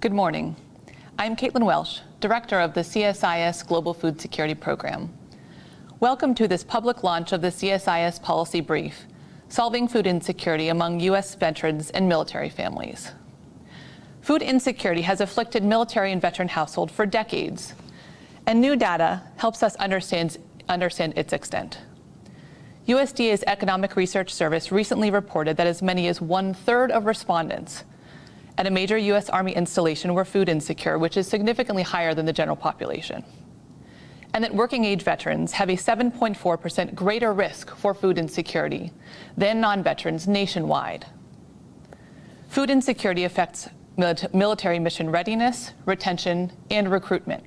Good morning. I'm Caitlin Welsh, Director of the CSIS Global Food Security Program. Welcome to this public launch of the CSIS Policy Brief, Solving Food Insecurity Among U.S. Veterans and Military Families. Food insecurity has afflicted military and veteran households for decades, and new data helps us understand its extent. USDA's Economic Research Service recently reported that as many as 1/3 of respondents at a major U.S. Army installation were food insecure, which is significantly higher than the general population, and that working-age veterans have a 7.4% greater risk for food insecurity than non-veterans nationwide. Food insecurity affects military mission readiness, retention, and recruitment.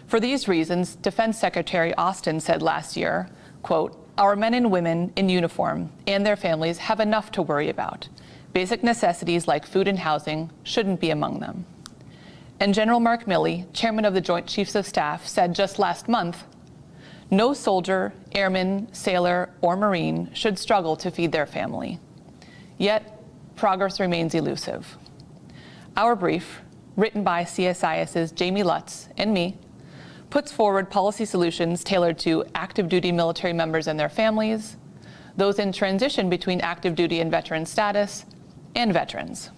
For these reasons, Defense Secretary Austin said last year, quote, "Our men and women in uniform and their families have enough to worry about. Basic necessities like food and housing shouldn't be among them." And General Mark Milley, chairman of the Joint Chiefs of Staff, said just last month, "No soldier, airman, sailor, or Marine should struggle to feed their family." Yet, progress remains elusive. Our brief, written by CSIS's Jamie Lutz and me, puts forward policy solutions tailored to active duty military members and their families, those in transition between active duty and veteran status, and veterans.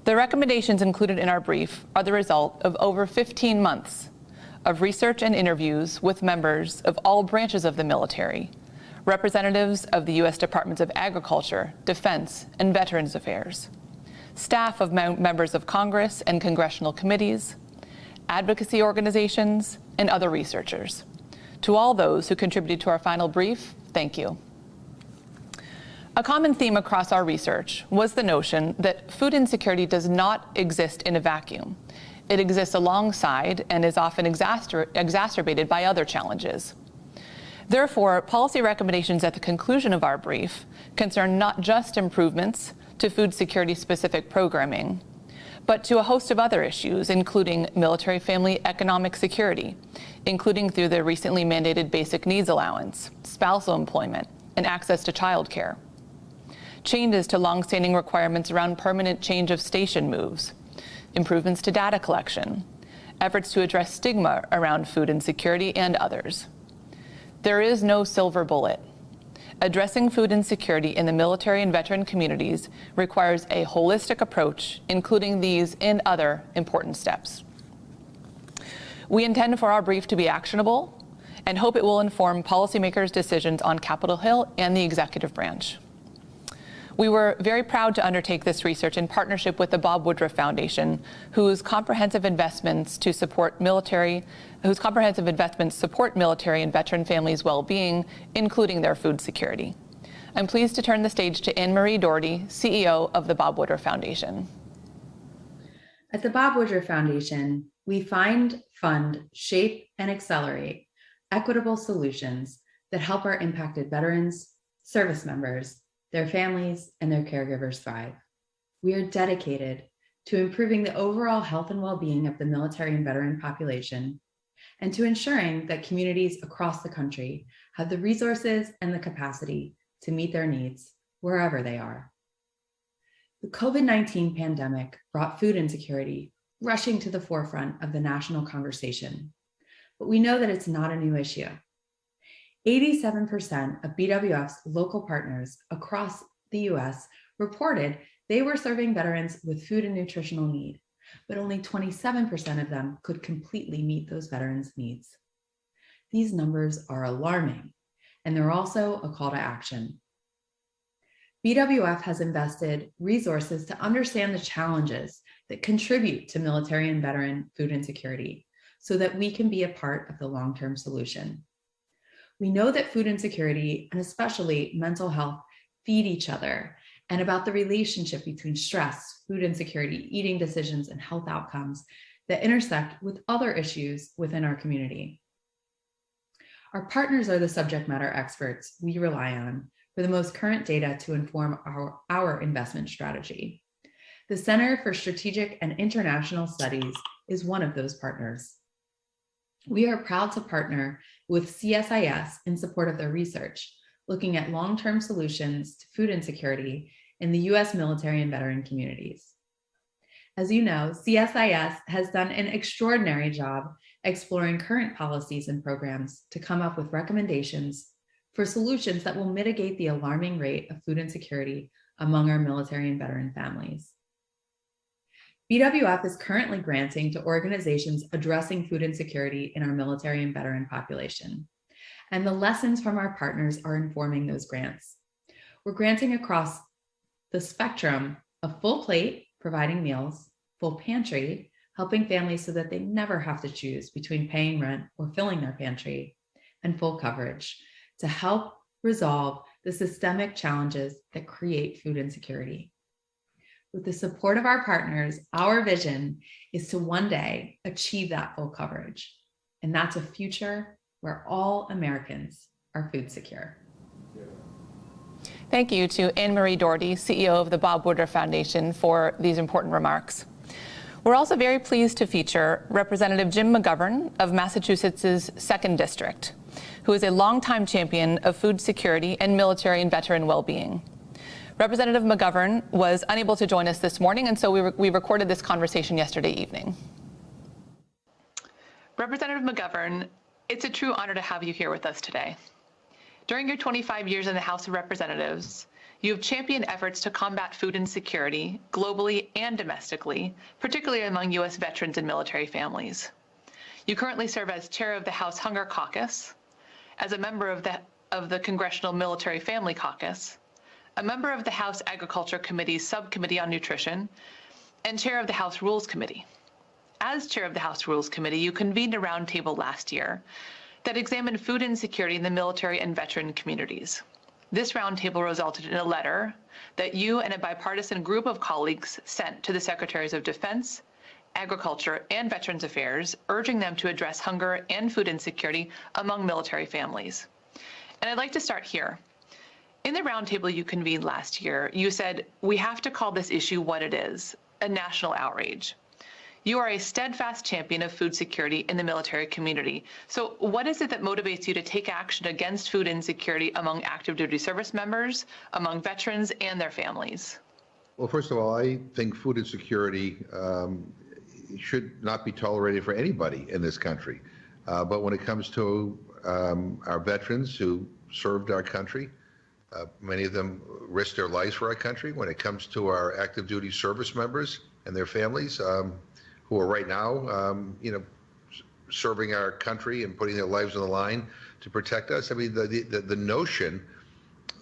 The recommendations included in our brief are the result of over 15 months of research and interviews with members of all branches of the military, representatives of the U.S. Departments of Agriculture, Defense, and Veterans Affairs, staff of members of Congress and congressional committees, advocacy organizations, and other researchers. To all those who contributed to our final brief, thank you. A common theme across our research was the notion that food insecurity does not exist in a vacuum. It exists alongside and is often exacerbated by other challenges. Therefore, policy recommendations at the conclusion of our brief concern not just improvements to food security-specific programming, but to a host of other issues, including military family economic security, including through the recently mandated Basic Needs Allowance, spousal employment, and access to childcare, changes to longstanding requirements around permanent change of station moves, improvements to data collection, efforts to address stigma around food insecurity, and others. There is no silver bullet. Addressing food insecurity in the military and veteran communities requires a holistic approach, including these and other important steps. We intend for our brief to be actionable and hope it will inform policymakers' decisions on Capitol Hill and the executive branch. We were very proud to undertake this research in partnership with the Bob Woodruff Foundation, whose comprehensive investments support military and veteran families' well-being, including their food security. I'm pleased to turn the stage to Anne Marie Doherty, CEO of the Bob Woodruff Foundation. At the Bob Woodruff Foundation, we find, fund, shape, and accelerate equitable solutions that help our impacted veterans, service members, their families, and their caregivers thrive. We are dedicated to improving the overall health and well-being of the military and veteran population, and to ensuring that communities across the country have the resources and the capacity to meet their needs wherever they are. The COVID-19 pandemic brought food insecurity rushing to the forefront of the national conversation, but we know that it's not a new issue. 87% of BWF's local partners across the U.S. reported they were serving veterans with food and nutritional need, but only 27% of them could completely meet those veterans' needs. These numbers are alarming, and they're also a call to action. BWF has invested resources to understand the challenges that contribute to military and veteran food insecurity so that we can be a part of the long-term solution. We know that food insecurity, and especially mental health, feed each other, and about the relationship between stress, food insecurity, eating decisions, and health outcomes that intersect with other issues within our community. Our partners are the subject matter experts we rely on for the most current data to inform our investment strategy. The Center for Strategic and International Studies is one of those partners. We are proud to partner with CSIS in support of their research, looking at long-term solutions to food insecurity in the U.S. military and veteran communities. As you know, CSIS has done an extraordinary job exploring current policies and programs to come up with recommendations for solutions that will mitigate the alarming rate of food insecurity among our military and veteran families. BWF is currently granting to organizations addressing food insecurity in our military and veteran population, and the lessons from our partners are informing those grants. We're granting across the spectrum of full plate, providing meals, full pantry, helping families so that they never have to choose between paying rent or filling their pantry, and full coverage to help resolve the systemic challenges that create food insecurity. With the support of our partners, our vision is to one day achieve that full coverage. And that's a future where all Americans are food secure. Thank you to Anne Marie Doherty, CEO of the Bob Woodruff Foundation, for these important remarks. We're also very pleased to feature Representative Jim Mcgovern of Massachusetts' 2nd District, who is a longtime champion of food security and military and veteran well-being. Representative Mcgovern was unable to join us this morning, and so we recorded this conversation yesterday evening. Representative Mcgovern, it's a true honor to have you here with us today. During your 25 years in the House of Representatives, you have championed efforts to combat food insecurity globally and domestically, particularly among U.S. veterans and military families. You currently serve as chair of the House Hunger Caucus, as a member of the Congressional Military Family Caucus, a member of the House Agriculture Committee's Subcommittee on Nutrition, and chair of the House Rules Committee. As chair of the House Rules Committee, you convened a roundtable last year that examined food insecurity in the military and veteran communities. This roundtable resulted in a letter that you and a bipartisan group of colleagues sent to the Secretaries of Defense, Agriculture, and Veterans Affairs, urging them to address hunger and food insecurity among military families. And I'd like to start here. In the roundtable you convened last year, you said, "We have to call this issue what it is, a national outrage." You are a steadfast champion of food security in the military community. So what is it that motivates you to take action against food insecurity among active duty service members, among veterans, and their families? Well, first of all, I think food insecurity should not be tolerated for anybody in this country. But when it comes to our veterans who served our country, many of them risked their lives for our country. When it comes to our active duty service members and their families, who are right now, serving our country and putting their lives on the line to protect us. I mean, the notion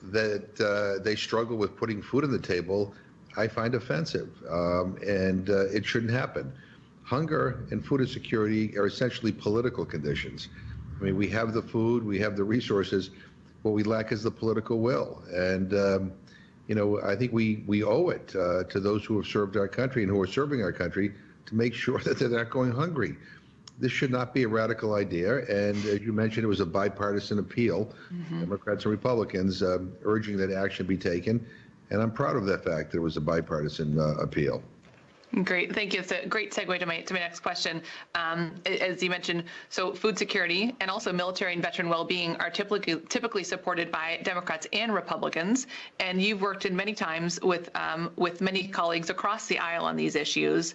that they struggle with putting food on the table, I find offensive, and it shouldn't happen. Hunger and food insecurity are essentially political conditions. I mean, we have the food, we have the resources, what we lack is the political will. And I think we owe it to those who have served our country and who are serving our country to make sure that they're not going hungry. This should not be a radical idea, and as you mentioned, it was a bipartisan appeal, Democrats and Republicans urging that action be taken, and I'm proud of that fact that it was a bipartisan appeal. Great, thank you. It's a great segue to my next question. As you mentioned, so food security and also military and veteran well-being are typically supported by Democrats and Republicans, and you've worked in many times with many colleagues across the aisle on these issues.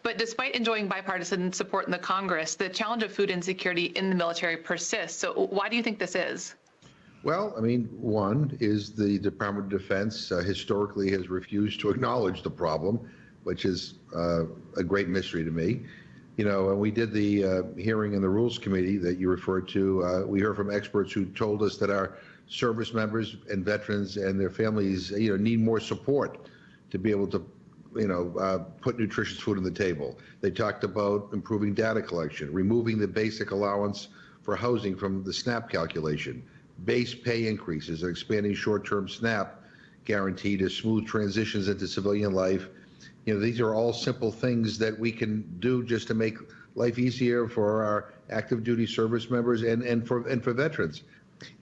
But despite enjoying bipartisan support in the Congress, the challenge of food insecurity in the military persists. So why do you think this is? Well, I mean, one is the Department of Defense historically has refused to acknowledge the problem, which is a great mystery to me. When we did the hearing in the Rules Committee that you referred to, we heard from experts who told us that our service members and veterans and their families, need more support to be able to, put nutritious food on the table. They talked about improving data collection, removing the basic allowance for housing from the SNAP calculation, base pay increases, and expanding short-term SNAP guarantee to smooth transitions into civilian life. These are all simple things that we can do just to make life easier for our active duty service members and for veterans.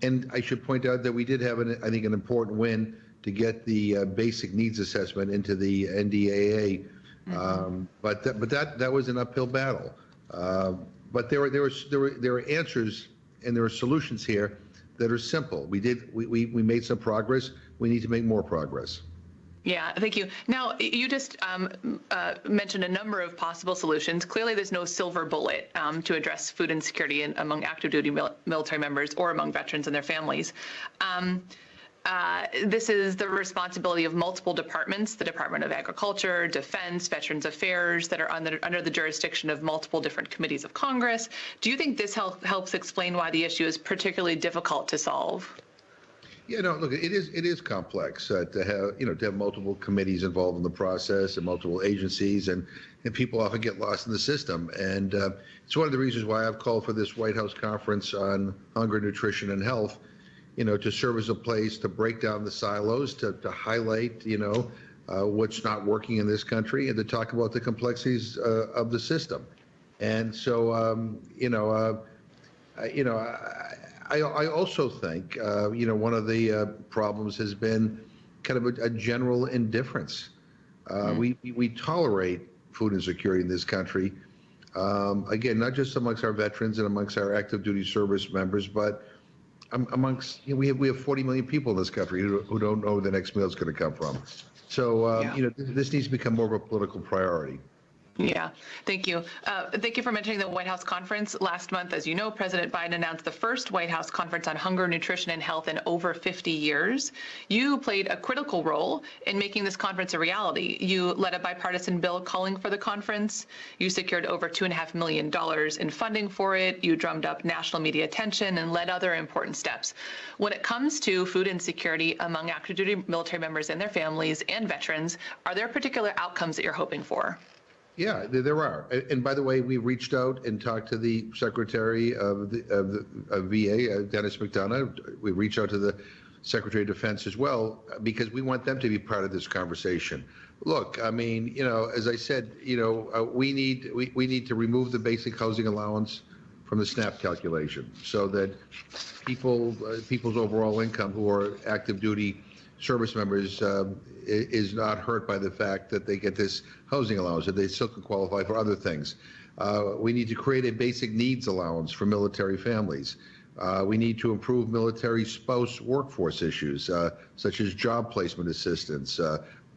And I should point out that we did have, I think, an important win to get the basic needs assessment into the NDAA. But that was an uphill battle. But there are answers and there are solutions here that are simple. We made some progress. We need to make more progress. Yeah, thank you. Now, you just mentioned a number of possible solutions. Clearly, there's no silver bullet to address food insecurity among active duty military members or among veterans and their families. This is the responsibility of multiple departments, the Department of Agriculture, Defense, Veterans Affairs, that are under the jurisdiction of multiple different committees of Congress. Do you think this helps explain why the issue is particularly difficult to solve? Yeah, no, look, it is complex to have multiple committees involved in the process and multiple agencies, and people often get lost in the system. And it's one of the reasons why I've called for this White House conference on hunger, nutrition, and health, to serve as a place to break down the silos, to highlight, what's not working in this country, and to talk about the complexities of the system. And so, I also think, one of the problems has been kind of a general indifference. We tolerate food insecurity in this country, again, not just amongst our veterans and amongst our active duty service members, but amongst, we have 40 million people in this country who don't know where the next meal is going to come from. So, this needs to become more of a political priority. Yeah, thank you. Thank you for mentioning the White House conference. Last month, as you know, President Biden announced the first White House conference on hunger, nutrition, and health in over 50 years. You played a critical role in making this conference a reality. You led a bipartisan bill calling for the conference. You secured over $2.5 million in funding for it. You drummed up national media attention and led other important steps. When it comes to food insecurity among active duty military members and their families and veterans, are there particular outcomes that you're hoping for? Yeah, there are. And by the way, we reached out and talked to the Secretary of VA, Dennis McDonough. We reached out to the Secretary of Defense as well, because we want them to be part of this conversation. Look, I mean, as I said, we need to remove the basic housing allowance from the SNAP calculation so that people's overall income who are active duty service members is not hurt by the fact that they get this housing allowance, that they still can qualify for other things. We need to create a basic needs allowance for military families. We need to improve military spouse workforce issues, such as job placement assistance,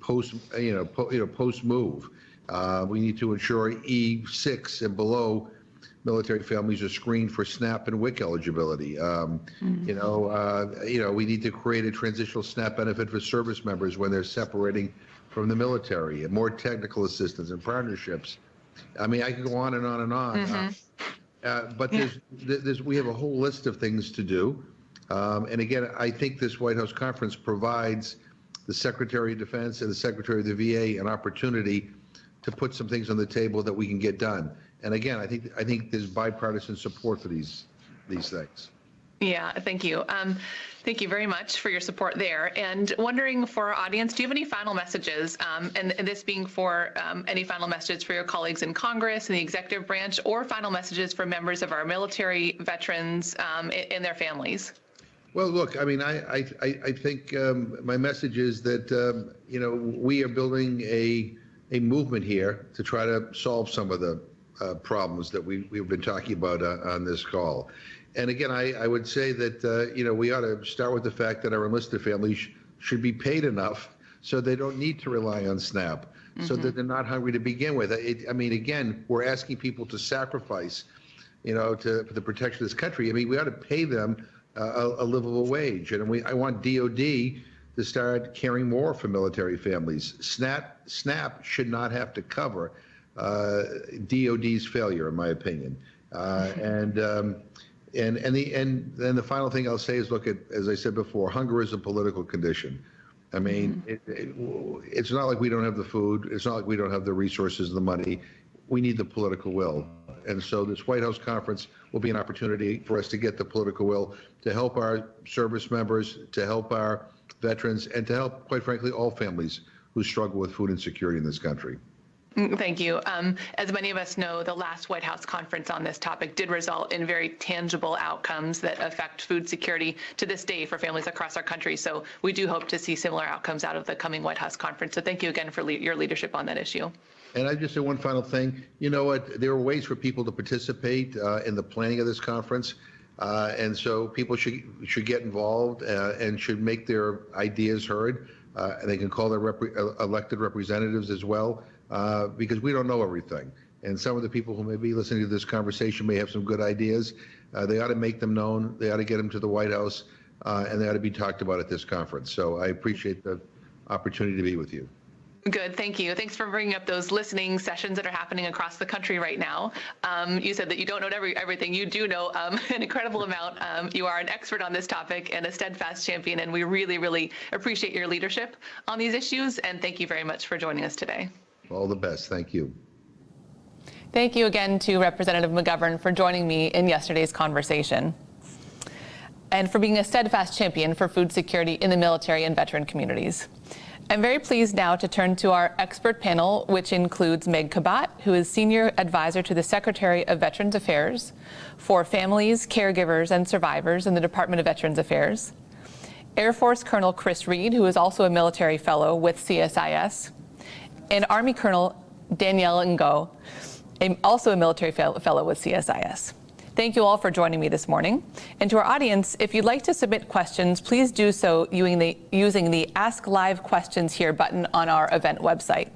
post move. We need to ensure E6 and below military families are screened for SNAP and WIC eligibility. We need to create a transitional SNAP benefit for service members when they're separating from the military, and more technical assistance and partnerships. I mean, I can go on and on and on. But we have a whole list of things to do. And again, I think this White House conference provides the Secretary of Defense and the Secretary of the VA an opportunity to put some things on the table that we can get done. And again, I think there's bipartisan support for these things. Yeah, thank you. Thank you very much for your support there. And wondering for our audience, do you have any final messages? And this being for any final messages for your colleagues in Congress and the executive branch, or final messages for members of our military, veterans, and their families? Well, look, I mean, I think my message is that we are building a movement here to try to solve some of the problems that we've been talking about on this call. And again, I would say that, we ought to start with the fact that our enlisted families should be paid enough so they don't need to rely on SNAP, so that they're not hungry to begin with. I mean, again, we're asking people to sacrifice, for the protection of this country. I mean, we ought to pay them a livable wage. And I want DOD to start caring more for military families. SNAP should not have to cover DOD's failure, in my opinion. And then the final thing I'll say is, look, as I said before, hunger is a political condition. I mean, it's not like we don't have the food. It's not like we don't have the resources and the money. We need the political will. And so this White House conference will be an opportunity for us to get the political will to help our service members, to help our veterans, and to help, quite frankly, all families who struggle with food insecurity in this country. Thank you. As many of us know, the last White House conference on this topic did result in very tangible outcomes that affect food security to this day for families across our country. So we do hope to see similar outcomes out of the coming White House conference. So thank you again for your leadership on that issue. And I just say one final thing. You know what? There are ways for people to participate in the planning of this conference. And so people should get involved and should make their ideas heard. They can call their elected representatives as well, because we don't know everything. And some of the people who may be listening to this conversation may have some good ideas. They ought to make them known. They ought to get them to the White House, and they ought to be talked about at this conference. So I appreciate the opportunity to be with you. Good, thank you. Thanks for bringing up those listening sessions that are happening across the country right now. You said that you don't know everything. You do know an incredible amount. You are an expert on this topic and a steadfast champion, and we really, really appreciate your leadership on these issues, and thank you very much for joining us today. All the best. Thank you. Thank you again to Representative Mcgovern for joining me in yesterday's conversation and for being a steadfast champion for food security in the military and veteran communities. I'm very pleased now to turn to our expert panel, which includes Mcgovern, who is Senior Advisor to the Secretary of Veterans Affairs for Families, Caregivers, and Survivors in the Department of Veterans Affairs, Air Force Colonel Chris Reed, who is also a military fellow with CSIS, and Army Colonel Danielle Ngo, also a military fellow with CSIS. Thank you all for joining me this morning. And to our audience, if you'd like to submit questions, please do so using the Ask Live Questions Here button on our event website.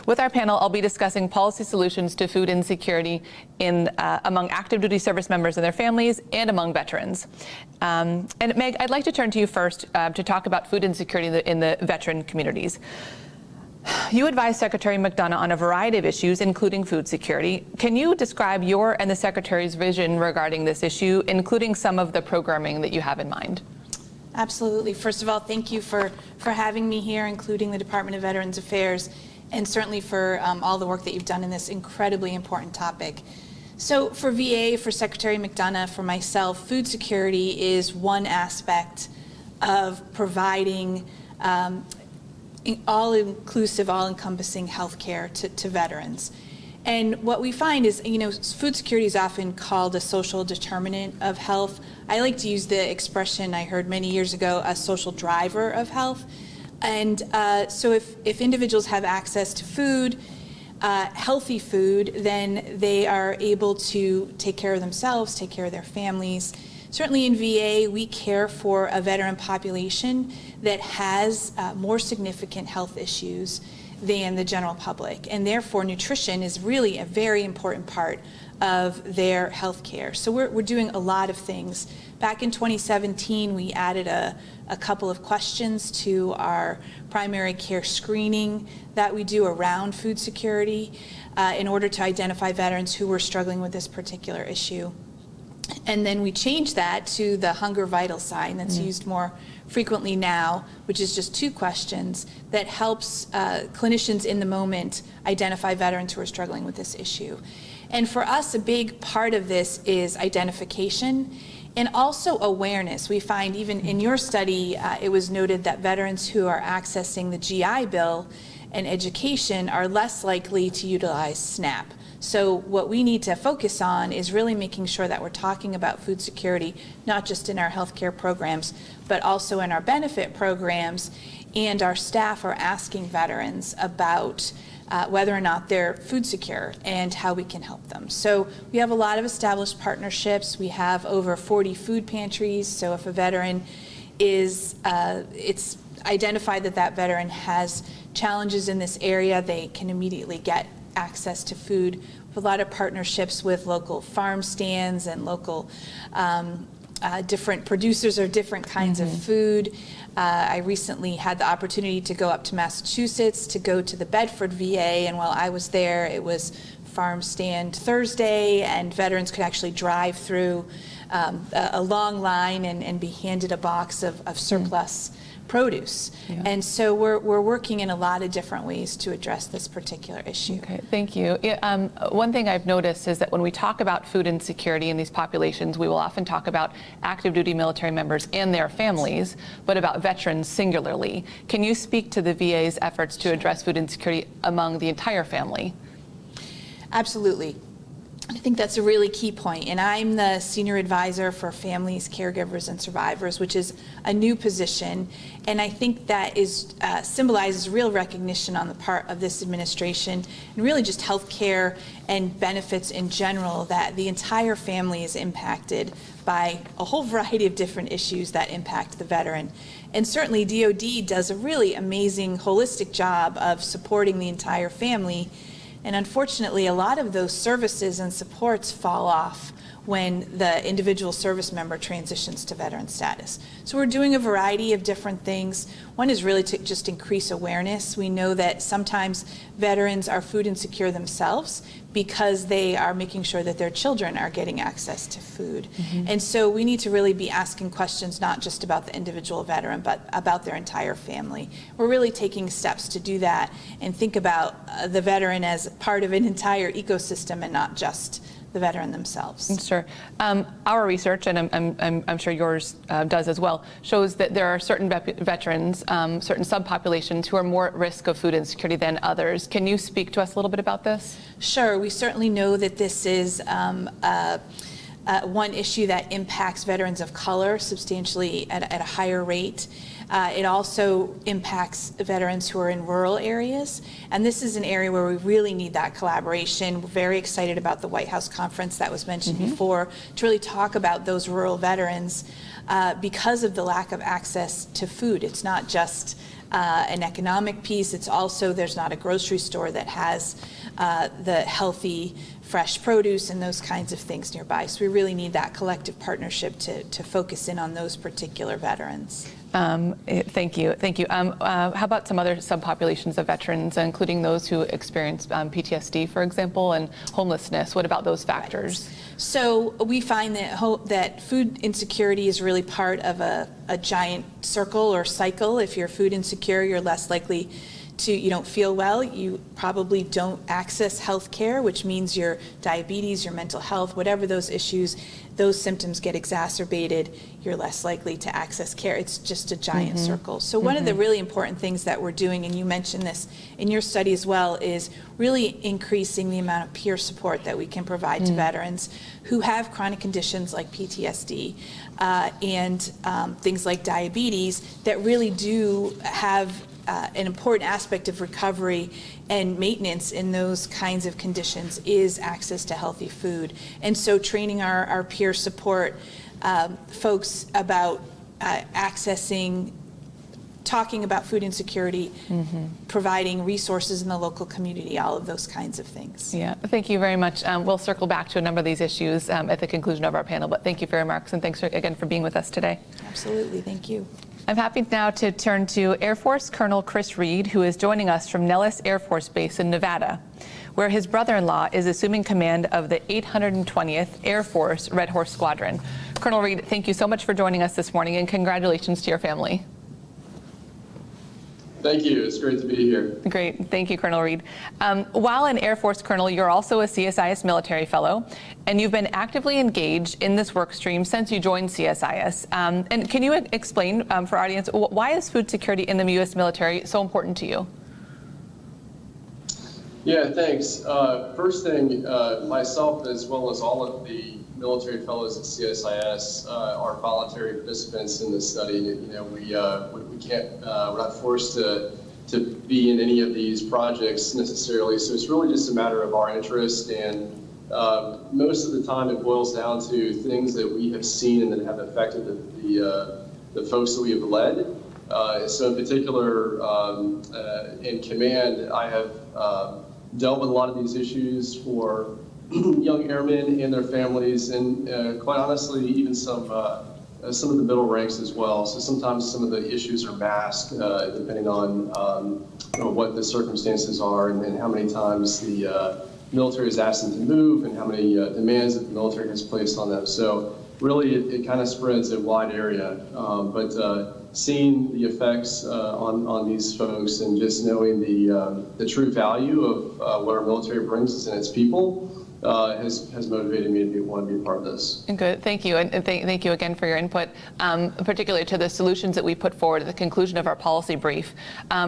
With our panel, I'll be discussing policy solutions to food insecurity among active duty service members and their families and among veterans. And Meg, I'd like to turn to you first to talk about food insecurity in the veteran communities. You advise Secretary McDonough on a variety of issues, including food security. Can you describe your and the Secretary's vision regarding this issue, including some of the programming that you have in mind? Absolutely. First of all, thank you for having me here, including the Department of Veterans Affairs, and certainly for all the work that you've done in this incredibly important topic. So for VA, for Secretary McDonough, for myself, food security is one aspect of providing all-inclusive, all-encompassing health care to veterans. And what we find is, food security is often called a social determinant of health. I like to use the expression I heard many years ago, a social driver of health. And so if individuals have access to food, healthy food, then they are able to take care of themselves, take care of their families. Certainly in VA, we care for a veteran population that has more significant health issues than the general public, and therefore nutrition is really a very important part of their health care. So we're doing a lot of things. Back in 2017, we added a couple of questions to our primary care screening that we do around food security in order to identify veterans who were struggling with this particular issue. And then we changed that to the hunger vital sign that's used more frequently now, which is just 2 questions that helps clinicians in the moment identify veterans who are struggling with this issue. And for us, a big part of this is identification and also awareness. We find even in your study, it was noted that veterans who are accessing the GI Bill and education are less likely to utilize SNAP. So what we need to focus on is really making sure that we're talking about food security, not just in our healthcare programs, but also in our benefit programs, and our staff are asking veterans about whether or not they're food secure and how we can help them. So we have a lot of established partnerships. We have over 40 food pantries. So if a veteran is, it's identified that that veteran has challenges in this area, they can immediately get access to food. With a lot of partnerships with local farm stands and local different producers of different kinds of food. I recently had the opportunity to go up to Massachusetts to go to the Bedford VA, and while I was there, it was Farm Stand Thursday, and veterans could actually drive through a long line and be handed a box of surplus produce. Yeah. And so we're working in a lot of different ways to address this particular issue. Okay, thank you. One thing I've noticed is that when we talk about food insecurity in these populations, we will often talk about active duty military members and their families, but about veterans singularly. Can you speak to the VA's efforts to address food insecurity among the entire family? Absolutely. I think that's a really key point, and I'm the Senior Advisor for Families, Caregivers, and Survivors, which is a new position, and I think that symbolizes real recognition on the part of this administration, and really just healthcare and benefits in general, that the entire family is impacted by a whole variety of different issues that impact the veteran. And certainly DoD does a really amazing holistic job of supporting the entire family. And unfortunately, a lot of those services and supports fall off when the individual service member transitions to veteran status. So we're doing a variety of different things. One is really to just increase awareness. We know that sometimes veterans are food insecure themselves because they are making sure that their children are getting access to food. And so we need to really be asking questions not just about the individual veteran, but about their entire family. We're really taking steps to do that and think about the veteran as part of an entire ecosystem and not just the veteran themselves. Sure. Our research, and I'm sure yours does as well, shows that there are certain veterans, certain subpopulations who are more at risk of food insecurity than others. Can you speak to us a little bit about this? Sure. We certainly know that this is one issue that impacts veterans of color substantially at a higher rate. It also impacts veterans who are in rural areas, and this is an area where we really need that collaboration. We're very excited about the White House conference that was mentioned before to really talk about those rural veterans because of the lack of access to food. It's not just an economic piece, it's also there's not a grocery store that has the healthy fresh produce and those kinds of things nearby. So we really need that collective partnership to focus in on those particular veterans. Thank you. Thank you. How about some other subpopulations of veterans, including those who experience PTSD, for example, and homelessness? What about those factors? Right. So we find that food insecurity is really part of a giant circle or cycle. If you're food insecure, you're less likely you don't feel well, you probably don't access health care, which means your diabetes, your mental health, whatever those issues, those symptoms get exacerbated, you're less likely to access care. It's just a giant circle. So one of the really important things that we're doing, and you mentioned this in your study as well, is really increasing the amount of peer support that we can provide to veterans who have chronic conditions like PTSD and things like diabetes that really do have an important aspect of recovery and maintenance in those kinds of conditions is access to healthy food. And so training our peer support folks about accessing, talking about food insecurity, providing resources in the local community, all of those kinds of things. Yeah, thank you very much. We'll circle back to a number of these issues at the conclusion of our panel, but thank you for your remarks, and thanks again for being with us today. Absolutely, thank you. I'm happy now to turn to Air Force Colonel Chris Reed, who is joining us from Nellis Air Force Base in Nevada, where his brother-in-law is assuming command of the 820th Air Force Red Horse Squadron. Colonel Reed, thank you so much for joining us this morning, and congratulations to your family. Thank you. It's great to be here. Great. Thank you, Colonel Reed. While an Air Force colonel, you're also a CSIS military fellow, and you've been actively engaged in this work stream since you joined CSIS. And can you explain for our audience, why is food security in the U.S. military so important to you? Yeah, thanks. First thing, myself as well as all of the military fellows at CSIS are voluntary participants in this study. You know, we can't, we're not forced to be in any of these projects necessarily. So it's really just a matter of our interest, and most of the time it boils down to things that we have seen and that have affected the folks that we have led. So in particular, in command, I have dealt with a lot of these issues for young airmen and their families, and quite honestly, even some of the middle ranks as well. So sometimes some of the issues are masked depending on what the circumstances are and how many times the military has asked them to move and how many demands that the military has placed on them. So really, it kind of spreads a wide area. But seeing the effects on these folks and just knowing the true value of what our military brings us and its people has motivated me to want to be a part of this. Good, thank you, and thank you again for your input, particularly to the solutions that we put forward at the conclusion of our policy brief.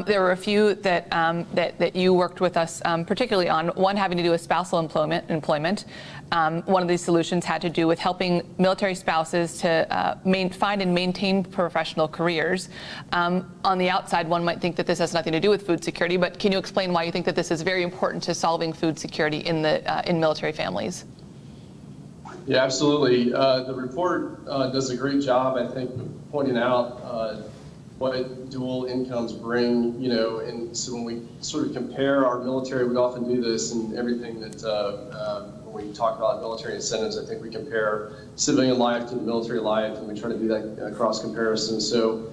There were a few that you worked with us particularly on, one having to do with spousal employment. One of these solutions had to do with helping military spouses to find and maintain professional careers. On the outside, one might think that this has nothing to do with food security, but can you explain why you think that this is very important to solving food security in military families? Yeah, absolutely. The report does a great job, I think, pointing out what dual incomes bring, and so when we sort of compare our military, we often do this in everything that when we talk about military incentives, I think we compare civilian life to the military life, and we try to do that cross comparison. So,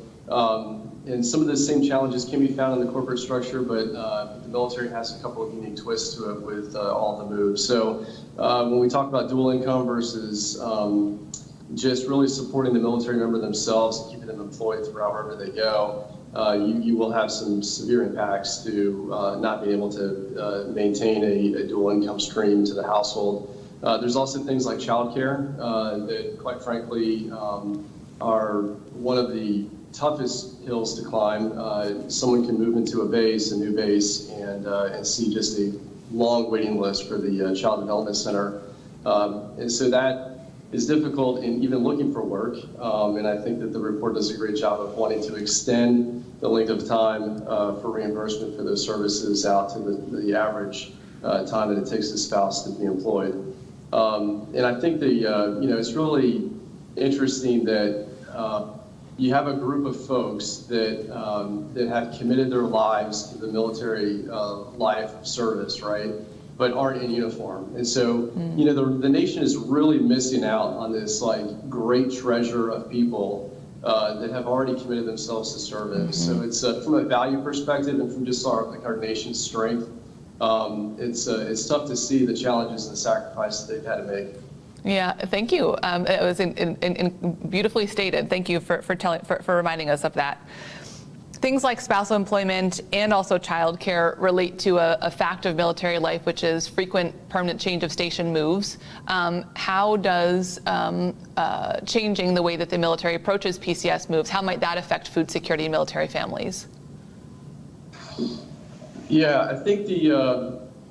and some of the same challenges can be found in the corporate structure, but the military has a couple of unique twists to it with all the moves. So when we talk about dual income versus just really supporting the military member themselves and keeping them employed throughout wherever they go, you will have some severe impacts to not being able to maintain a dual income stream to the household. There's also things like childcare that, quite frankly, are one of the toughest hills to climb. Someone can move into a new base, and see just a long waiting list for the Child Development Center. And so that is difficult in even looking for work. And I think that the report does a great job of wanting to extend the length of time for reimbursement for those services out to the average time that it takes the spouse to be employed. And I think it's really interesting that you have a group of folks that have committed their lives to the military life service, right? But aren't in uniform. And so, the nation is really missing out on this great treasure of people that have already committed themselves to service. So it's from a value perspective and from just our nation's strength, it's tough to see the challenges and the sacrifices they've had to make. Yeah, thank you. It was beautifully stated. Thank you for reminding us of that. Things like spousal employment and also childcare relate to a fact of military life, which is frequent permanent change of station moves. How does changing the way that the military approaches PCS moves, how might that affect food security in military families? Yeah, I think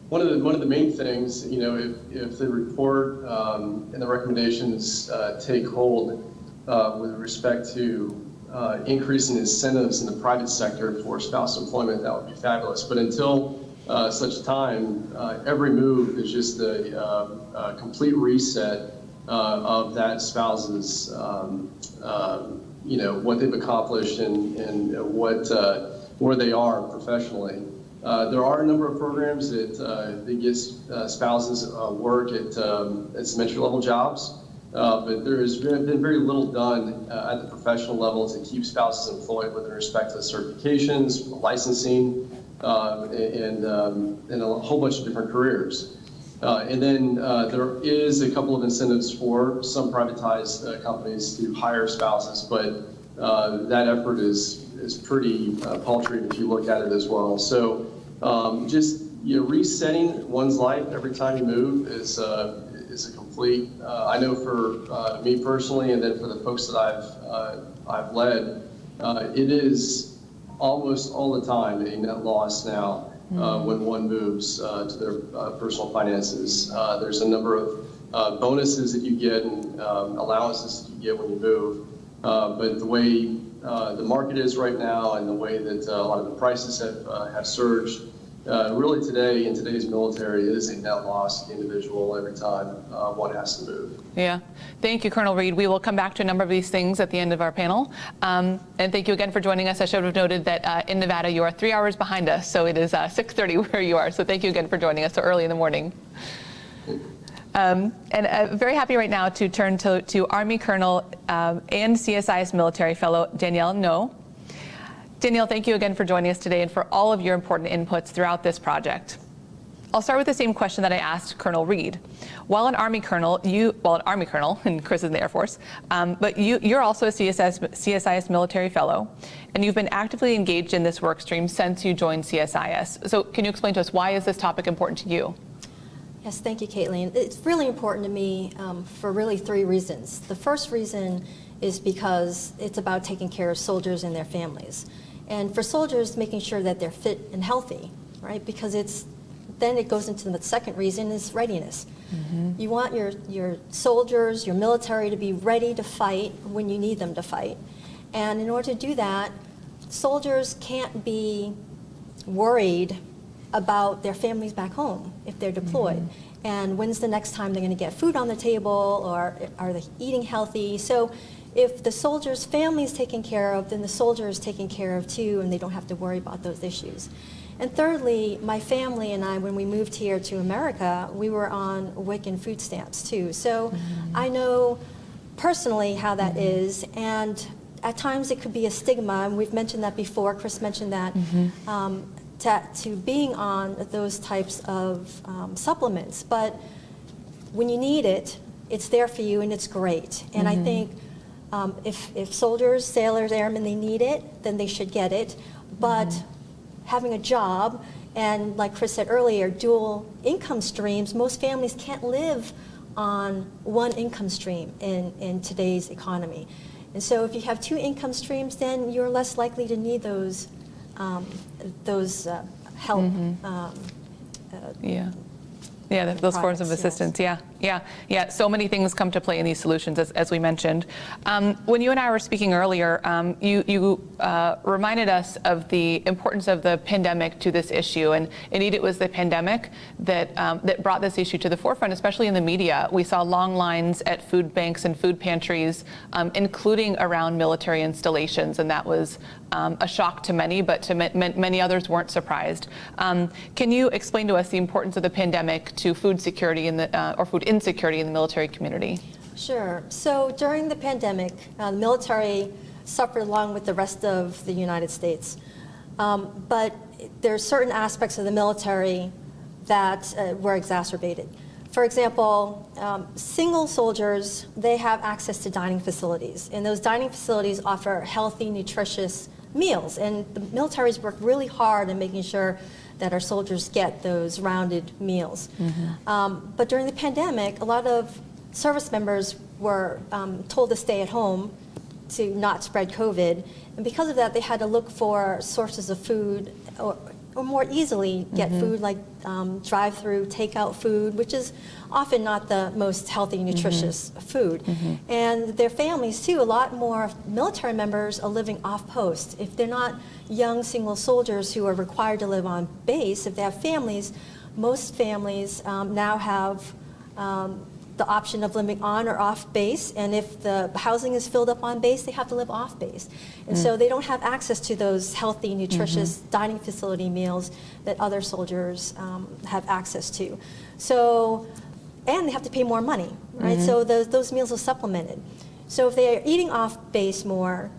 one of the main things, if the report and the recommendations take hold with respect to increasing incentives in the private sector for spouse employment, that would be fabulous. But until such time, every move is just a complete reset of that spouse's, what they've accomplished and where they are professionally. There are a number of programs that get spouses work at some entry-level jobs. But there has been very little done at the professional level to keep spouses employed with respect to certifications, licensing, and a whole bunch of different careers. And then there is a couple of incentives for some privatized companies to hire spouses, but that effort is pretty paltry if you look at it as well. So just resetting one's life every time you move is a complete. I know for me personally, and then for the folks that I've led, it is almost all the time a net loss now when one moves to their personal finances. There's a number of bonuses that you get and allowances that you get when you move, but the way the market is right now and the way that a lot of the prices have surged. Really today, in today's military, it is a net loss to the individual every time one has to move. Yeah. Thank you, Colonel Reed. We will come back to a number of these things at the end of our panel. And thank you again for joining us. I should have noted that in Nevada, you are 3 hours behind us, so it is 6:30 where you are. So thank you again for joining us so early in the morning. And very happy right now to turn to Army Colonel and CSIS military fellow Danielle No. Danielle, thank you again for joining us today and for all of your important inputs throughout this project. I'll start with the same question that I asked Colonel Reed. While an Army Colonel, and Chris is in the Air Force, but you're also a CSIS military fellow, and you've been actively engaged in this work stream since you joined CSIS. So can you explain to us, why is this topic important to you? Yes, thank you, Caitlin. It's really important to me for really 3 reasons. The first reason is because it's about taking care of soldiers and their families. And for soldiers, making sure that they're fit and healthy, right? Because then it goes into the second reason, is readiness. Mm-hmm. You want your soldiers, your military to be ready to fight when you need them to fight. And in order to do that, soldiers can't be worried about their families back home if they're deployed. Mm-hmm. And when's the next time they're going to get food on the table, or are they eating healthy? So if the soldier's family is taken care of, then the soldier is taken care of too, and they don't have to worry about those issues. And thirdly, my family and I, when we moved here to America, we were on WIC and food stamps too. So I know personally how that is, and at times it could be a stigma, and we've mentioned that before, Chris mentioned that, to being on those types of supplements. But when you need it, it's there for you and it's great. And I think if soldiers, sailors, airmen, they need it, then they should get it. But having a job, and like Chris said earlier, dual income streams, most families can't live on one income stream in today's economy. And so if you have 2 income streams, then you're less likely to need those help. Those forms of assistance. Yes. So many things come to play in these solutions, as we mentioned. When you and I were speaking earlier, you reminded us of the importance of the pandemic to this issue, and indeed it was the pandemic that brought this issue to the forefront, especially in the media. We saw long lines at food banks and food pantries, including around military installations, and that was a shock to many, but to many others weren't surprised. Can you explain to us the importance of the pandemic to food security or food insecurity in the military community? Sure. So during the pandemic, the military suffered along with the rest of the United States. But there are certain aspects of the military that were exacerbated. For example, single soldiers, they have access to dining facilities, and those dining facilities offer healthy, nutritious meals, and the military's worked really hard in making sure that our soldiers get those rounded meals. But during the pandemic, a lot of service members were told to stay at home to not spread COVID, and because of that, they had to look for sources of food, or more easily get food like drive-through takeout food, which is often not the most healthy, nutritious food. And their families too, a lot more military members are living off post. If they're not young single soldiers who are required to live on base, if they have families, most families now have the option of living on or off base, and if the housing is filled up on base, they have to live off base. And so they don't have access to those healthy, nutritious dining facility meals that other soldiers have access to. So, and they have to pay more money, right? So those meals are supplemented. So if they are eating off base more,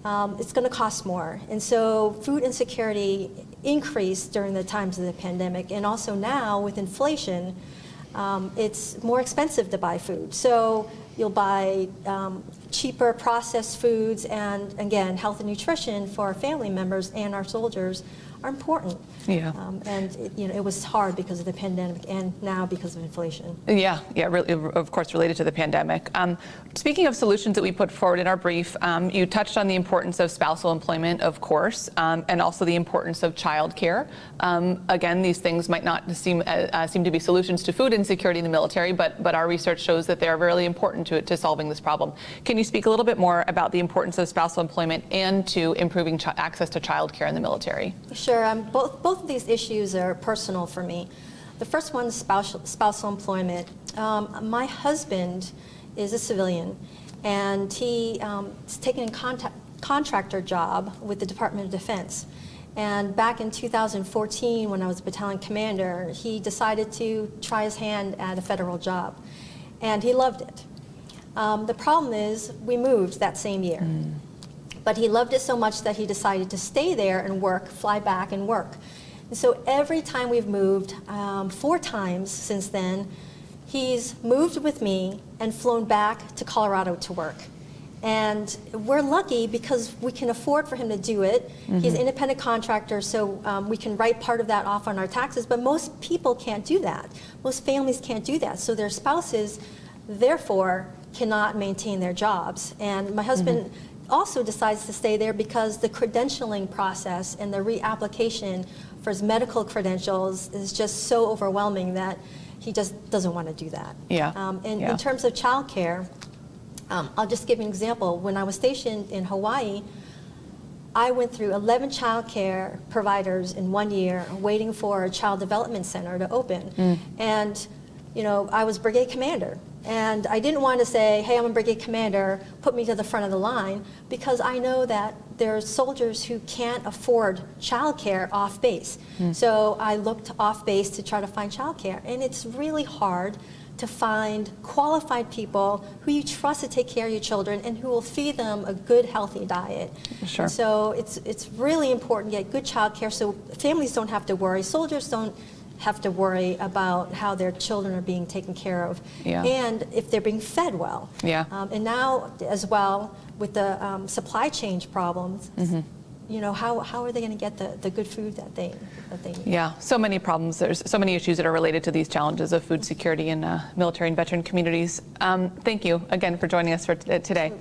it's going to cost more. And so food insecurity increased during the times of the pandemic, and also now with inflation, it's more expensive to buy food. So you'll buy cheaper processed foods, and again, health and nutrition for our family members and our soldiers are important. And it was hard because of the pandemic, and now because of inflation. Really, of course, related to the pandemic. Speaking of solutions that we put forward in our brief, you touched on the importance of spousal employment, of course, and also the importance of childcare. Again, these things might not seem to be solutions to food insecurity in the military, but our research shows that they are really important to solving this problem. Can you speak a little bit more about the importance of spousal employment and to improving access to childcare in the military? Sure. Both of these issues are personal for me. The first one is spousal employment. My husband is a civilian, and he is taking a contractor job with the Department of Defense. And back in 2014, when I was a battalion commander, he decided to try his hand at a federal job, and he loved it. The problem is we moved that same year. But he loved it so much that he decided to stay there and work, fly back and work. And so every time we've moved, 4 times since then, he's moved with me and flown back to Colorado to work. And we're lucky because we can afford for him to do it. He's an independent contractor, so we can write part of that off on our taxes, but most people can't do that. Most families can't do that. So their spouses, therefore, cannot maintain their jobs. And my husband also decides to stay there because the credentialing process and the reapplication for his medical credentials is just so overwhelming that he just doesn't want to do that. In terms of childcare, I'll just give you an example. When I was stationed in Hawaii, I went through 11 child care providers in 1 year waiting for a child development center to open. And, you know, I was brigade commander. And I didn't want to say, hey, I'm a brigade commander, put me to the front of the line, because I know that there's soldiers who can't afford childcare off base. So I looked off base to try to find childcare. And it's really hard to find qualified people who you trust to take care of your children and who will feed them a good, healthy diet. Sure. And so it's really important to get good child care so families don't have to worry, soldiers don't have to worry about how their children are being taken care of, and if they're being fed well. And now, as well, with the supply chain problems, you know, how are they going to get the good food that they need? Yeah, so many problems. There's so many issues that are related to these challenges of food security in military and veteran communities. Thank you again for joining us for today.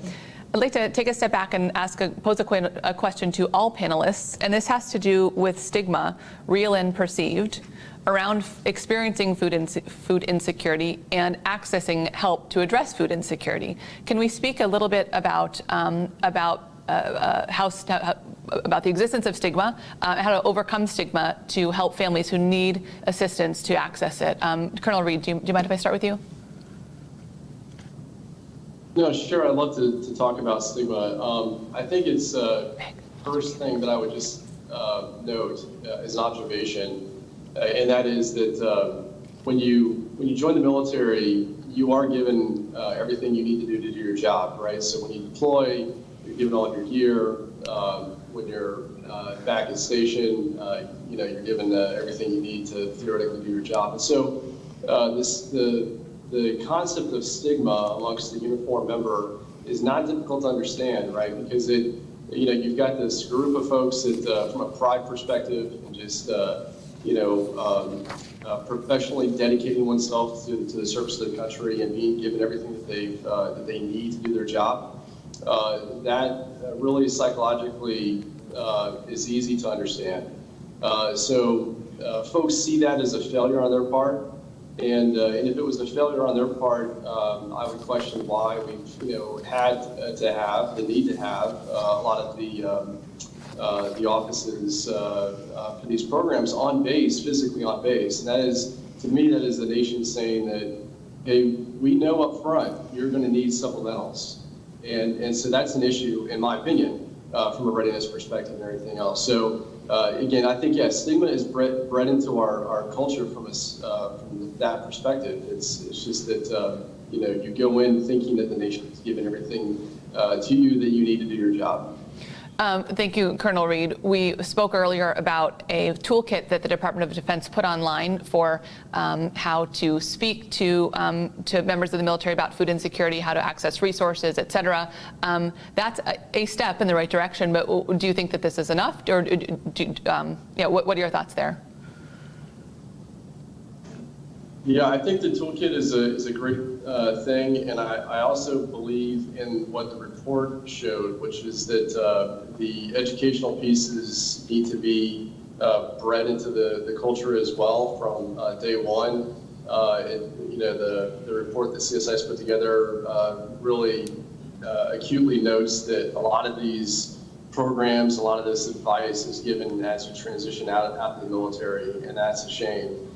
I'd like to take a step back and pose a question to all panelists, and this has to do with stigma, real and perceived, around experiencing food insecurity and accessing help to address food insecurity. Can we speak a little bit about about the existence of stigma, how to overcome stigma to help families who need assistance to access it? Colonel Reed, do you mind if I start with you? No, sure. I'd love to talk about stigma. I think it's first thing that I would just note is an observation, and that is that when you join the military, you are given everything you need to do your job, right? So when you deploy, you're given all of your gear. When you're back at station, you know, you're given everything you need to theoretically do your job. And so the concept of stigma amongst the uniformed member is not difficult to understand, right? Because you've got this group of folks that, from a pride perspective, and just professionally dedicating oneself to the service of the country and being given everything that they need to do their job. That really psychologically is easy to understand. So folks see that as a failure on their part. And if it was a failure on their part, I would question why we've had to have the need to have a lot of the offices for these programs on base, physically on base. And that is, to me, that is the nation saying that, hey, we know up front you're going to need supplementals, and so that's an issue, in my opinion, from a readiness perspective and everything else. So. Again, I think, stigma is bred into our culture from that perspective. It's just that, you go in thinking that the nation is giving everything to you that you need to do your job. Thank you, Colonel Reed. We spoke earlier about a toolkit that the Department of Defense put online for how to speak to members of the military about food insecurity, how to access resources, et cetera. That's a step in the right direction, but do you think that this is enough? Or what are your thoughts there? Yeah, I think the toolkit is a great thing, and I also believe in what the report showed, which is that the educational pieces need to be bred into the culture as well from day one. The report that CSIS put together really acutely notes that a lot of these programs, a lot of this advice is given as you transition out of the military, and that's a shame.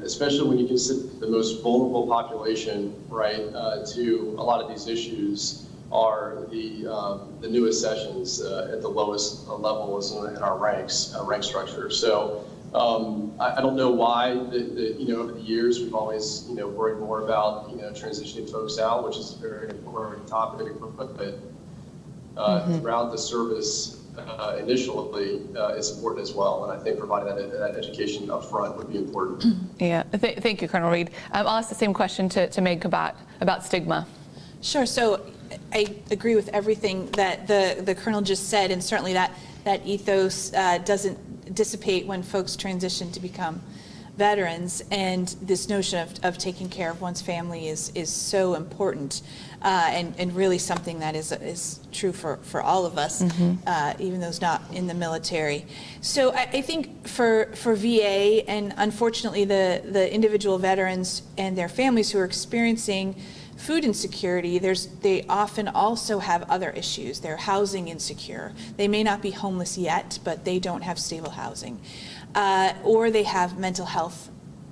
Especially when you consider the most vulnerable population, right, to a lot of these issues are the newest sessions at the lowest levels in our rank structure. So I don't know why over the years we've always worried more about transitioning folks out, which is a very important topic, but throughout the service initially is important as well. And I think providing that education up front would be important. Yeah, thank you, Colonel Reed. I'll ask the same question to Mcgovern about stigma. Sure. So I agree with everything that the Colonel just said, and certainly that ethos doesn't dissipate when folks transition to become veterans, and this notion of taking care of one's family is so important, and really something that is true for all of us, even those not in the military. So I think for VA, and unfortunately the individual veterans and their families who are experiencing food insecurity, they often also have other issues. They're housing insecure. They may not be homeless yet, but they don't have stable housing. Or they have mental health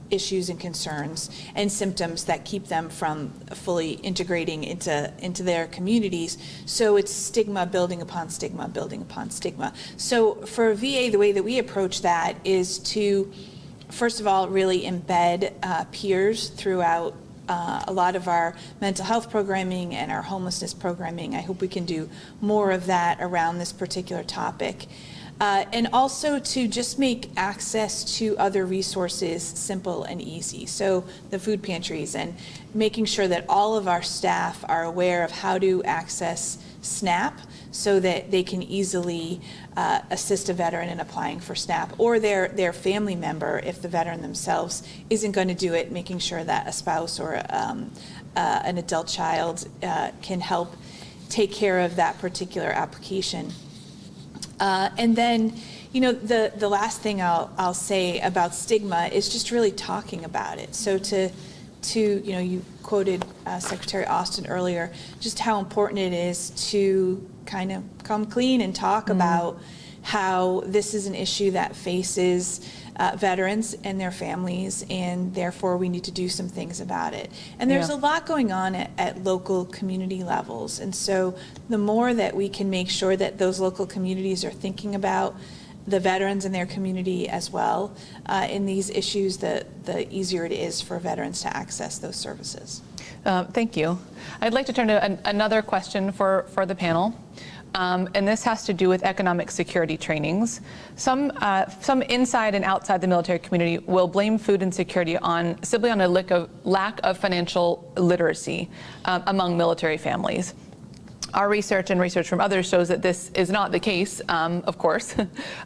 issues and concerns and symptoms that keep them from fully integrating into their communities. So it's stigma building upon stigma, building upon stigma. So for VA, the way that we approach that is to, first of all, really embed peers throughout a lot of our mental health programming and our homelessness programming. I hope we can do more of that around this particular topic. And also to just make access to other resources simple and easy. So the food pantries, and making sure that all of our staff are aware of how to access SNAP so that they can easily assist a veteran in applying for SNAP, or their family member, if the veteran themselves isn't going to do it, making sure that a spouse or an adult child can help take care of that particular application. And then, the last thing I'll say about stigma is just really talking about it. So to you quoted Secretary Austin earlier, just how important it is to kind of come clean and talk about how this is an issue that faces veterans and their families, and therefore we need to do some things about it. And there's a lot going on at local community levels, and so the more that we can make sure that those local communities are thinking about the veterans in their community as well in these issues, the easier it is for veterans to access those services. Thank you. I'd like to turn to another question for the panel. And this has to do with economic security trainings. Some inside and outside the military community will blame food insecurity simply on a lack of financial literacy among military families. Our research and research from others shows that this is not the case, of course.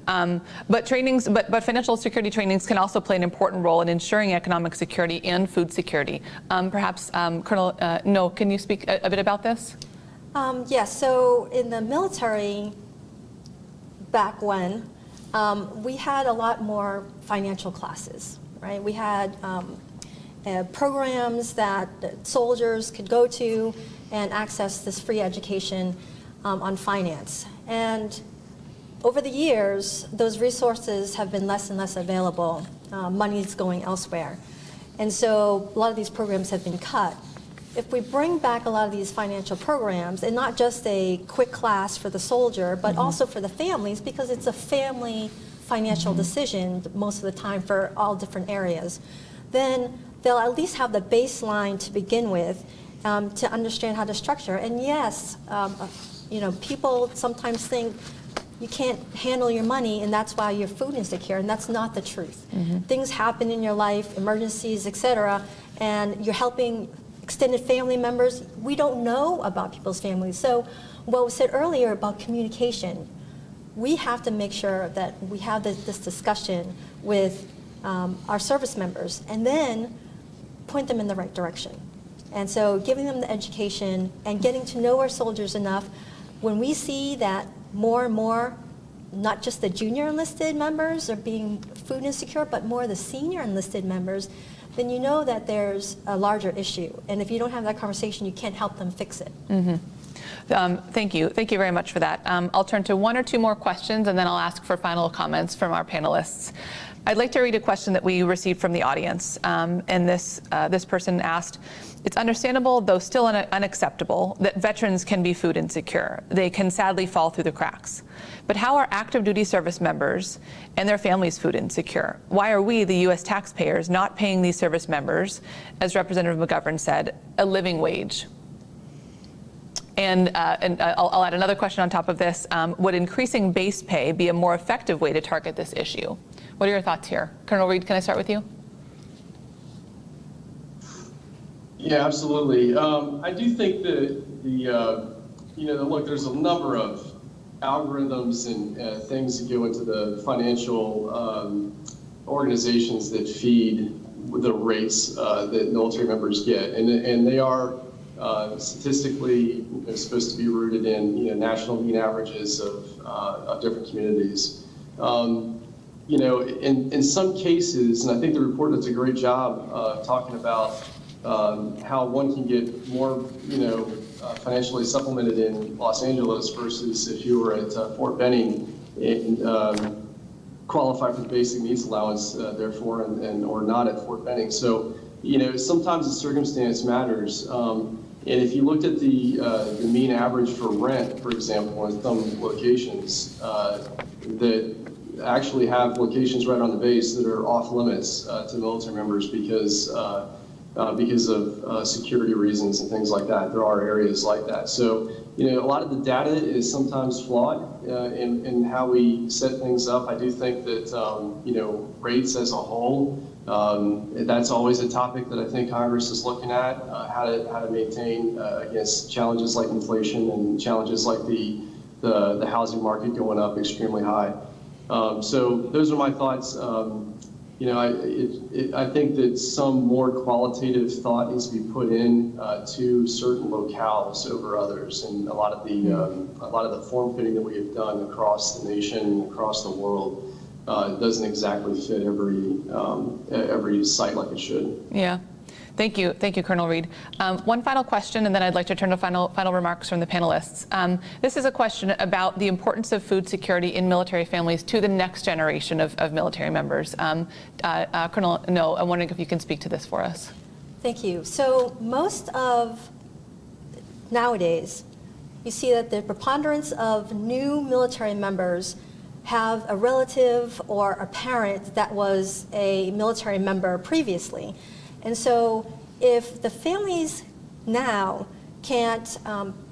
But financial security trainings can also play an important role in ensuring economic security and food security. Perhaps, Colonel No, can you speak a bit about this? Yes, so in the military back when, we had a lot more financial classes, right? We had programs that soldiers could go to and access this free education on finance. And over the years, those resources have been less and less available. Money's going elsewhere. And so a lot of these programs have been cut. If we bring back a lot of these financial programs, and not just a quick class for the soldier, but also for the families, because it's a family financial decision most of the time for all different areas, then they'll at least have the baseline to begin with to understand how to structure. And yes, people sometimes think you can't handle your money and that's why you're food insecure, and that's not the truth. Things happen in your life, emergencies, etc., and you're helping extended family members. We don't know about people's families. So what was said earlier about communication, we have to make sure that we have this discussion with our service members and then point them in the right direction. And so giving them the education and getting to know our soldiers enough, when we see that more and more, not just the junior enlisted members are being food insecure, but more the senior enlisted members, then you know that there's a larger issue. And if you don't have that conversation, you can't help them fix it. Thank you. Thank you very much for that. I'll turn to one or two more questions, and then I'll ask for final comments from our panelists. I'd like to read a question that we received from the audience. And this person asked, it's understandable, though still unacceptable, that veterans can be food insecure. They can sadly fall through the cracks. But how are active duty service members and their families food insecure? Why are we, the U.S. taxpayers, not paying these service members, as Representative Mcgovern said, a living wage? And I'll add another question on top of this. Would increasing base pay be a more effective way to target this issue? What are your thoughts here? Colonel Reed, can I start with you? Yeah, absolutely. I do think that look, there's a number of algorithms and things that go into the financial organizations that feed the rates that military members get, and they are statistically supposed to be rooted in national mean averages of different communities. In some cases, and I think the report does a great job talking about how one can get more financially supplemented in Los Angeles versus if you were at Fort Benning and qualify for the basic needs allowance, therefore, or not at Fort Benning. So, sometimes the circumstance matters. And if you looked at the mean average for rent, for example, in some locations that actually have locations right on the base that are off limits to military members because of security reasons and things like that. There are areas like that. So, a lot of the data is sometimes flawed in how we set things up. I do think that, rates as a whole, that's always a topic that I think Congress is looking at, how to maintain against challenges like inflation and challenges like the housing market going up extremely high. So those are my thoughts. I think that some more qualitative thought needs to be put in to certain locales over others, and a lot of the form fitting that we have done across the nation, across the world, doesn't exactly fit every site like it should. Yeah. Thank you, Colonel Reed. One final question, and then I'd like to turn to final remarks from the panelists. This is a question about the importance of food security in military families to the next generation of military members. Colonel No, I'm wondering if you can speak to this for us. Thank you. So most of nowadays, you see that the preponderance of new military members have a relative or a parent that was a military member previously. And so if the families now can't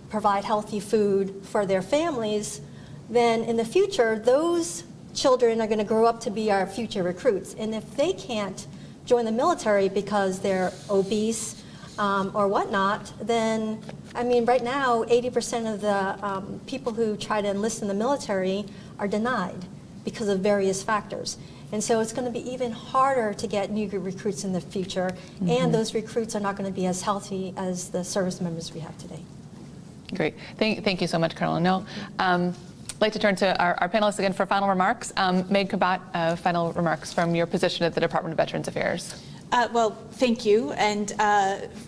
provide healthy food for their families, then in the future, those children are going to grow up to be our future recruits. And if they can't join the military because they're obese or whatnot, then, right now, 80% of the people who try to enlist in the military are denied because of various factors. And so it's going to be even harder to get new recruits in the future, and those recruits are not going to be as healthy as the service members we have today. Great. Thank you so much, Colonel No. I'd like to turn to our panelists again for final remarks. Mcgovern, final remarks from your position at the Department of Veterans Affairs. Well, thank you, and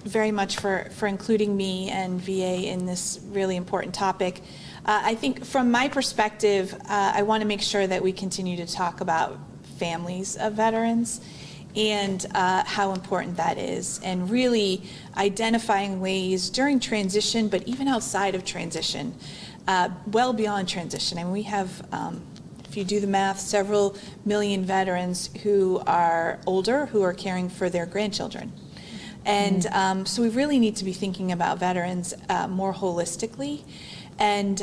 very much for including me and VA in this really important topic. I think from my perspective, I want to make sure that we continue to talk about families of veterans and how important that is, and really identifying ways during transition, but even outside of transition, well beyond transition. We have, if you do the math, several million veterans who are older, who are caring for their grandchildren. And so we really need to be thinking about veterans more holistically, and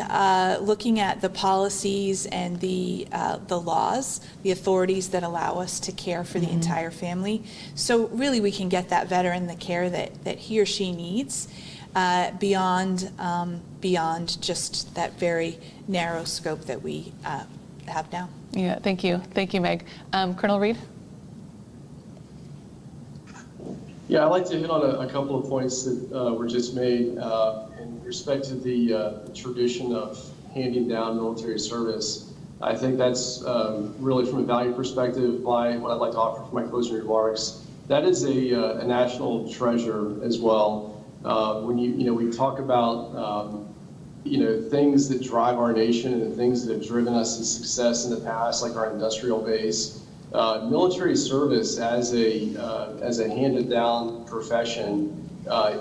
looking at the policies and the laws, the authorities that allow us to care for the entire family. So really we can get that veteran the care that he or she needs beyond just that very narrow scope that we have now. Yeah, thank you, Meg. Colonel Reed? Yeah, I'd like to hit on a couple of points that were just made in respect to the tradition of handing down military service. I think that's really, from a value perspective, what I'd like to offer for my closing remarks. That is a national treasure as well. When we talk about things that drive our nation and the things that have driven us to success in the past, like our industrial base. Military service as a handed down profession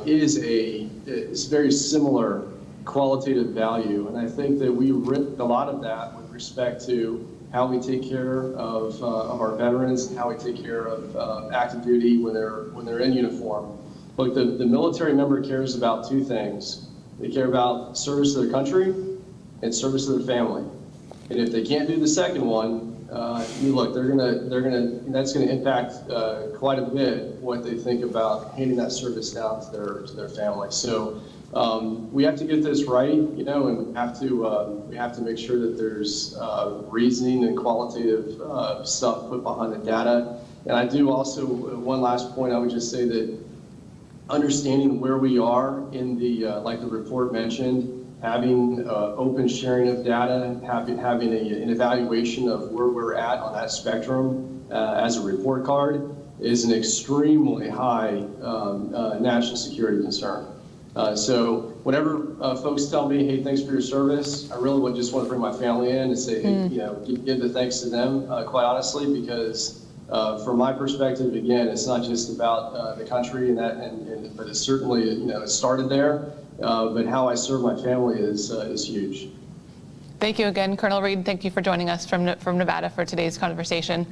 is very similar qualitative value, and I think that we ripped a lot of that with respect to how we take care of our veterans and how we take care of active duty when they're in uniform. Look, the military member cares about two things: They care about service to their country and service to their family. And if they can't do the second one, look, that's gonna impact quite a bit what they think about handing that service down to their family. So we have to get this right, and we have to make sure that there's reasoning and qualitative stuff put behind the data. And I do also, one last point, I would just say that understanding where we are in the, like the report mentioned, having open sharing of data, having an evaluation of where we're at on that spectrum as a report card is an extremely high national security concern. So whenever folks tell me, hey, thanks for your service, I really just want to bring my family in and say, hey, give the thanks to them, quite honestly, because from my perspective, again, it's not just about the country but it's certainly, it started there. But how I serve my family is huge. Thank you again, Colonel Reed. Thank you for joining us from Nevada for today's conversation.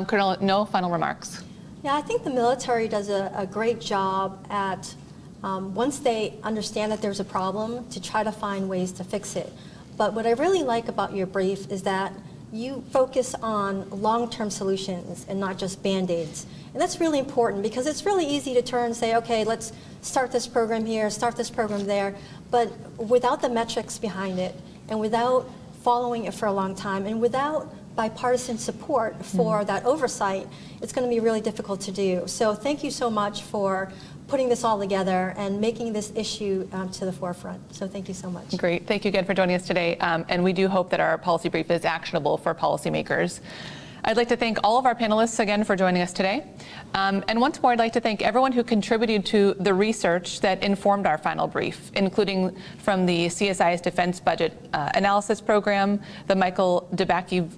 Colonel, no final remarks. Yeah, I think the military does a great job at, once they understand that there's a problem, to try to find ways to fix it. But what I really like about your brief is that you focus on long-term solutions and not just Band-Aids. And that's really important because it's really easy to turn and say, okay, let's start this program here, start this program there. But without the metrics behind it and without following it for a long time and without bipartisan support for that oversight, it's going to be really difficult to do. So thank you so much for putting this all together and making this issue to the forefront. So thank you so much. Great. Thank you again for joining us today. And we do hope that our policy brief is actionable for policymakers. I'd like to thank all of our panelists again for joining us today. And once more, I'd like to thank everyone who contributed to the research that informed our final brief, including from the CSIS Defense Budget Analysis Program, the Michael DeBacke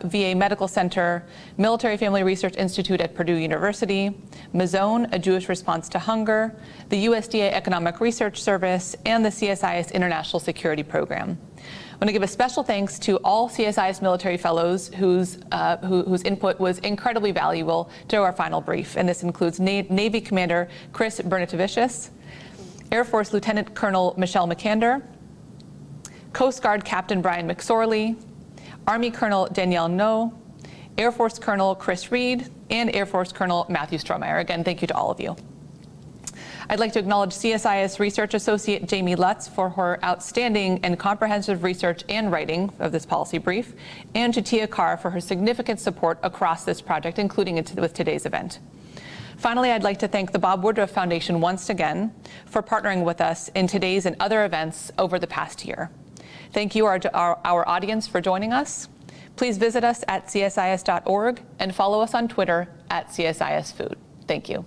VA Medical Center, Military Family Research Institute at Purdue University, Mcgovern, A Jewish Response to Hunger, the USDA Economic Research Service, and the CSIS International Security Program. I want to give a special thanks to all CSIS military fellows whose input was incredibly valuable to our final brief. And this includes Navy Commander Chris Bernatovicius, Air Force Lieutenant Colonel Michelle McCander, Coast Guard Captain Brian McSorley, Army Colonel Danielle No, Air Force Colonel Chris Reed, and Air Force Colonel Matthew Strohmeyer. Again, thank you to all of you. I'd like to acknowledge CSIS Research Associate Jamie Lutz for her outstanding and comprehensive research and writing of this policy brief, and to Tia Carr for her significant support across this project, including with today's event. Finally, I'd like to thank the Bob Woodruff Foundation once again for partnering with us in today's and other events over the past year. Thank you, our audience, for joining us. Please visit us at csis.org and follow us on Twitter at CSIS Food. Thank you.